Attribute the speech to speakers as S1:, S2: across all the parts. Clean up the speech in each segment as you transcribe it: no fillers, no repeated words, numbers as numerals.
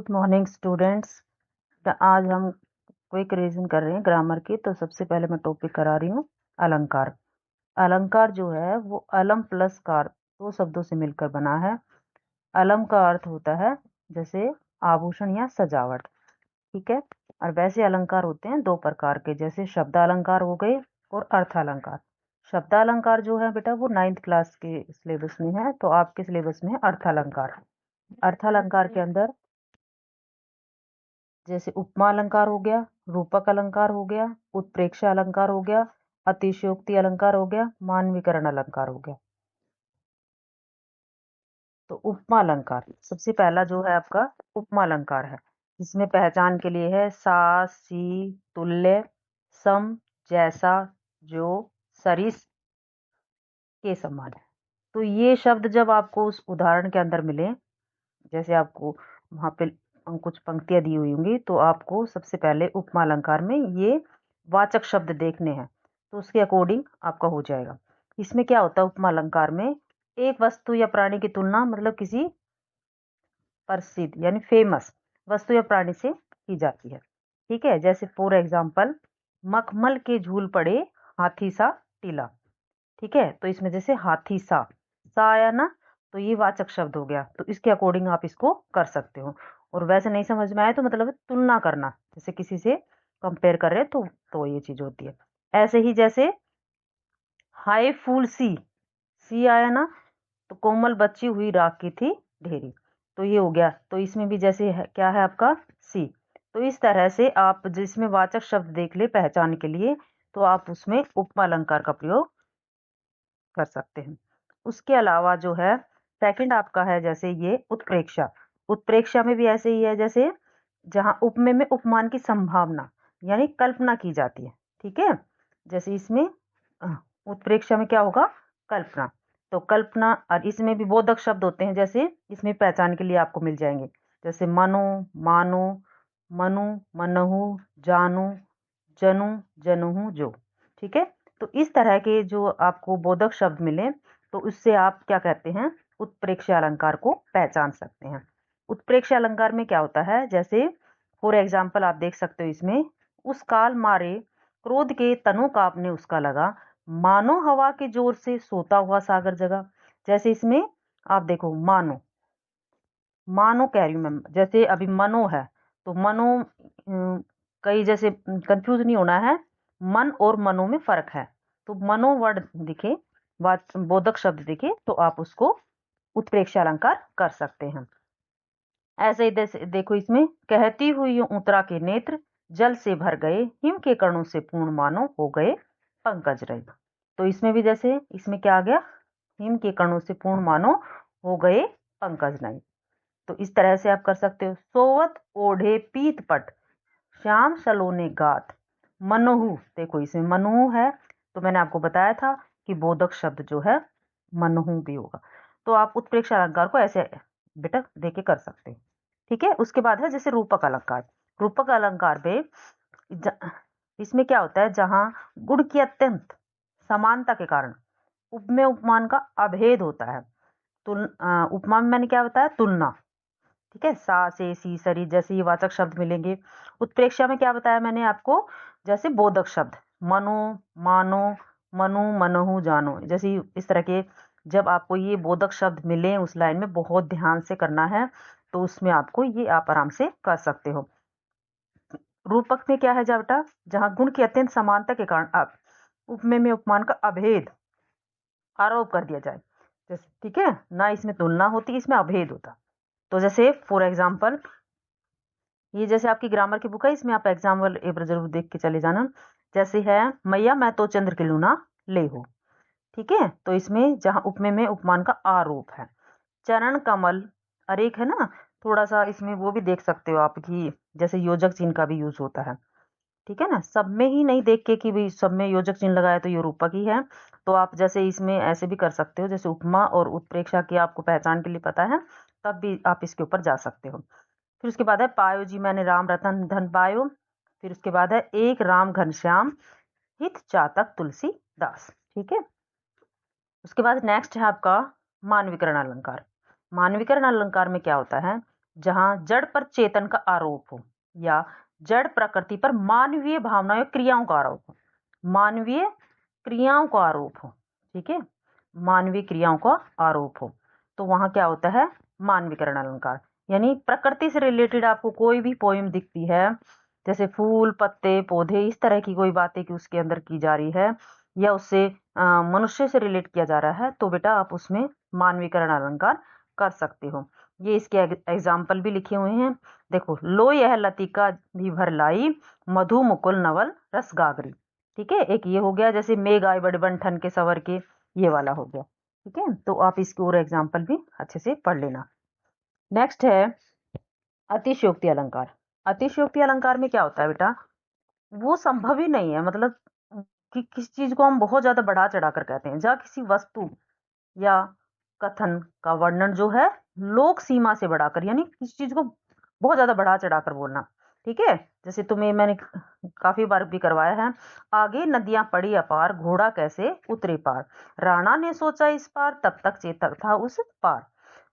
S1: Good morning students. आज हम quick revision कर रहे हैं ग्रामर की। तो सबसे पहले मैं टॉपिक करा रही हूँ अलंकार। अलंकार जो है वो अलम प्लस कार दो शब्दों से मिलकर बना है। अलम का अर्थ होता है जैसे आभूषण या सजावट, ठीक है। और वैसे अलंकार होते हैं दो प्रकार के, जैसे शब्द अलंकार हो गए और अर्थ अलंकार। शब्द अलंकार जो है बेटा वो 9th क्लास के सिलेबस में है, तो आपके सिलेबस में है अर्थ अलंकार। अर्थ अलंकार के अंदर जैसे उपमा अलंकार हो गया, रूपक अलंकार हो गया, उत्प्रेक्षा अलंकार हो गया, अतिशयोक्ति अलंकार हो गया, मानवीकरण अलंकार हो गया। तो उपमा अलंकार सबसे पहला जो है आपका उपमा अलंकार है, जिसमें पहचान के लिए है सा, सी, तुल्य, सम, जैसा, जो, सरिस के समान है। तो ये शब्द जब आपको उस उदाहरण के अंदर मिले, जैसे आपको वहां पे कुछ पंक्तियां दी हुई होंगी, तो आपको सबसे पहले उपमा अलंकार में ये वाचक शब्द देखने हैं, तो उसके अकॉर्डिंग आपका हो जाएगा। इसमें क्या होता है उपमा अलंकार में, एक वस्तु या प्राणी की तुलना मतलब किसी प्रसिद्ध यानी फेमस वस्तु या प्राणी से की जाती है, ठीक है। जैसे फॉर एग्जाम्पल, मखमल के झूल पड़े हाथी सा टीला, ठीक है। तो इसमें जैसे हाथी सा आया ना, तो ये वाचक शब्द हो गया, तो इसके अकॉर्डिंग आप इसको कर सकते हो। और वैसे नहीं समझ में आए तो मतलब तुलना करना, जैसे किसी से कंपेयर कर रहे तो ये चीज होती है। ऐसे ही जैसे हाय फूल सी आया ना, तो कोमल बची हुई राख की थी ढेरी, तो ये हो गया। तो इसमें भी जैसे है, क्या है आपका सी। तो इस तरह से आप जिसमें वाचक शब्द देख ले पहचान के लिए, तो आप उसमें उपमा अलंकार का प्रयोग कर सकते हैं। उसके अलावा जो है सेकंड आपका है जैसे ये उत्प्रेक्षा। उत्प्रेक्षा में भी ऐसे ही है, जैसे जहां उपमेय में उपमान की संभावना यानी कल्पना की जाती है, ठीक है। जैसे इसमें उत्प्रेक्षा में क्या होगा, कल्पना। तो कल्पना, और इसमें भी बोधक शब्द होते हैं, जैसे इसमें पहचान के लिए आपको मिल जाएंगे, जैसे मनो, मानो, मनु, मनहु, जानू, जनु, जनहु, जो, ठीक है। तो इस तरह के जो आपको बोधक शब्द मिले, तो उससे आप क्या कहते हैं, उत्प्रेक्षा अलंकार को पहचान सकते हैं। उत्प्रेक्षा अलंकार में क्या होता है, जैसे फॉर एग्जाम्पल आप देख सकते हो इसमें, उस काल मारे क्रोध के तनों का आपने उसका लगा, मानो हवा के जोर से सोता हुआ सागर जगा। जैसे इसमें आप देखो मानो, मानो कह रही हूं मैं, जैसे अभी मनो है, तो मनो कई जैसे कंफ्यूज नहीं होना है, मन और मनो में फर्क है। तो मनो वर्ड दिखे, बोधक शब्द दिखे, तो आप उसको उत्प्रेक्षा अलंकार कर सकते हैं। ऐसे ही देखो इसमें, कहती हुई यूं उतरा के नेत्र जल से भर गए, हिम के कणों से पूर्ण मानो हो गए पंकज रहे। तो इसमें भी जैसे इसमें क्या आ गया, हिम के कणों से पूर्ण मानो हो गए पंकज नहीं। तो इस तरह से आप कर सकते हो। सोवत ओढ़े पीत पट श्याम सलोने गात मनोहू, देखो इसमें मनोहू है, तो मैंने आपको बताया था कि बोधक शब्द जो है मनोहू भी होगा। तो आप उत्प्रेक्षा अलंकार को ऐसे बेटा देके कर सकते हैं, ठीक है। उसके बाद है जैसे रूपक अलंकार। रूपक अलंकार पे इसमें क्या होता है, जहां गुण की अत्यंत समानता के कारण उपमेय उपमान का अभेद होता है। उपमा में मैंने क्या बताया, तुलना, ठीक है। सा से सी सरी जैसे ये वाचक शब्द मिलेंगे। उत्प्रेक्षा में क्या बताया मैंने आपको, जैसे बोधक शब्द मनो, मानो, मनु, मनहु, जानो, जैसे इस तरह के जब आपको ये बोधक शब्द मिले उस लाइन में, बहुत ध्यान से करना है, तो उसमें आपको ये आप आराम से कर सकते हो। रूपक में क्या है बेटा, जहां गुण की अत्यंत समानता के कारण आप उपमेय में उपमान का अभेद आरोप कर दिया जाए, जैसे, ठीक है ना, इसमें तुलना होती, इसमें अभेद होता। तो जैसे फॉर एग्जाम्पल, ये जैसे आपकी ग्रामर की बुक है, इसमें आप एग्जाम्पल एक बार जरूर देख के चले जाना। जैसे है मैया मैं तो चंद्र की लूना ले हो, ठीक है। तो इसमें जहां उपमेय में उपमान का आरोप है। चरण कमल, अरे एक है ना, थोड़ा सा इसमें वो भी देख सकते हो आप कि जैसे योजक चिन्ह का भी यूज होता है, ठीक है ना। सब में ही नहीं देख के कि भाई सब में योजक चिन्ह लगाया तो ये रूपक ही है, तो आप जैसे इसमें ऐसे भी कर सकते हो, जैसे उपमा और उत्प्रेक्षा की आपको पहचान के लिए पता है, तब भी आप इसके ऊपर जा सकते हो। फिर उसके बाद है पायो जी मैंने राम रतन धन पायो। फिर उसके बाद है एक राम घनश्याम हित चातक तुलसी दास, ठीक है। उसके बाद नेक्स्ट है आपका मानवीकरण अलंकार। मानवीकरण अलंकार में क्या होता है, जहां जड़ पर चेतन का आरोप हो या जड़ प्रकृति पर मानवीय भावनाओं या क्रियाओं का आरोप हो। मानवीय क्रियाओं का आरोप हो, ठीक है, मानवीय क्रियाओं का आरोप हो तो वहां क्या होता है, मानवीकरण अलंकार। यानी प्रकृति से रिलेटेड आपको कोई भी पोएम दिखती है, जैसे फूल पत्ते पौधे इस तरह की कोई बातें कि उसके अंदर की जा रही है या उससे मनुष्य से रिलेट किया जा रहा है, तो बेटा आप उसमें मानवीकरण अलंकार कर सकते हो। ये इसके एग्जाम्पल भी लिखे हुए हैं। देखो, लो यह लतिका भी भर लाई, मधु मुकुल नवल रस गागरी। ठीक है, एक ये हो गया, जैसे मेघ आए बड़े बन के सवर के, ये वाला हो गया। ठीक है, तो आप इसके और एग्जाम्पल भी अच्छे से पढ़ लेना। नेक्स्ट है अतिशयोक्ति अलंकार। अतिशयोक्ति अलंकार में क्या होता है बेटा, वो संभव ही नहीं है, मतलब कि किसी चीज को हम बहुत ज्यादा बढ़ा चढ़ा कर कहते हैं, जहाँ किसी वस्तु या कथन का वर्णन जो है लोक सीमा से बढ़ाकर, यानी किसी चीज को बहुत ज्यादा बढ़ा चढ़ाकर बोलना। ठीक है, जैसे तुम्हें मैंने काफी बार भी करवाया है, आगे नदियां पड़ी अपार, घोड़ा कैसे उतरे पार, राणा ने सोचा इस पार, तब तक चेतक था उस पार।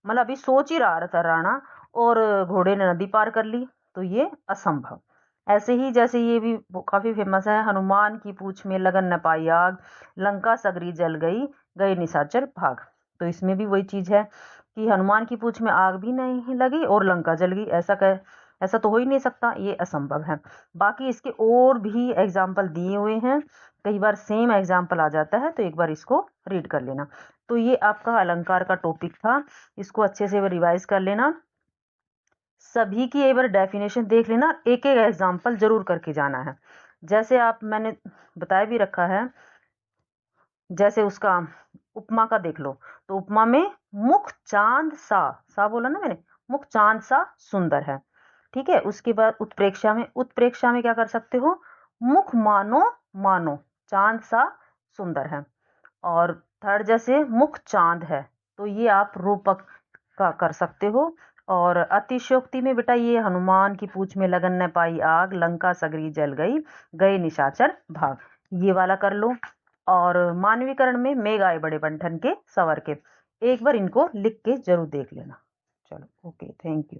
S1: मतलब अभी सोच ही रहा था राणा और घोड़े ने नदी पार कर ली, तो ये असंभव। ऐसे ही जैसे ये भी काफी फेमस है, हनुमान की पूंछ में लगन न पाई आग, लंका सगरी जल गई, गए निशाचर भाग। तो इसमें भी वही चीज है कि हनुमान की पूंछ में आग भी नहीं लगी और लंका जल गई, ऐसा तो हो ही नहीं सकता, ये असंभव है। बाकी इसके और भी एग्जाम्पल दिए हुए हैं, कई बार सेम एग्जाम्पल आ जाता है, तो एक बार इसको रीड कर लेना। तो ये आपका अलंकार का टॉपिक था, इसको अच्छे से रिवाइज कर लेना, सभी की एक बार डेफिनेशन देख लेना, एक एक एग्जाम्पल जरूर करके जाना है। जैसे आप मैंने बताया भी रखा है, जैसे उसका उपमा का देख लो, तो उपमा में मुख चांद सा बोला ना मैंने, मुख चांद सा सुंदर है। ठीक है, उसके बाद उत्प्रेक्षा में क्या कर सकते हो, मुख मानो मानो चांद सा सुंदर है। और थर्ड, जैसे मुख चांद है, तो ये आप रूपक का कर सकते हो। और अतिशयोक्ति में बेटा ये हनुमान की पूंछ में लगन न पाई आग, लंका सगरी जल गई, गए निशाचर भाग, ये वाला कर लो। और मानवीकरण में मेघ आए बड़े बंठन के सवर के, एक बार इनको लिख के जरूर देख लेना। चलो, ओके, थैंक यू।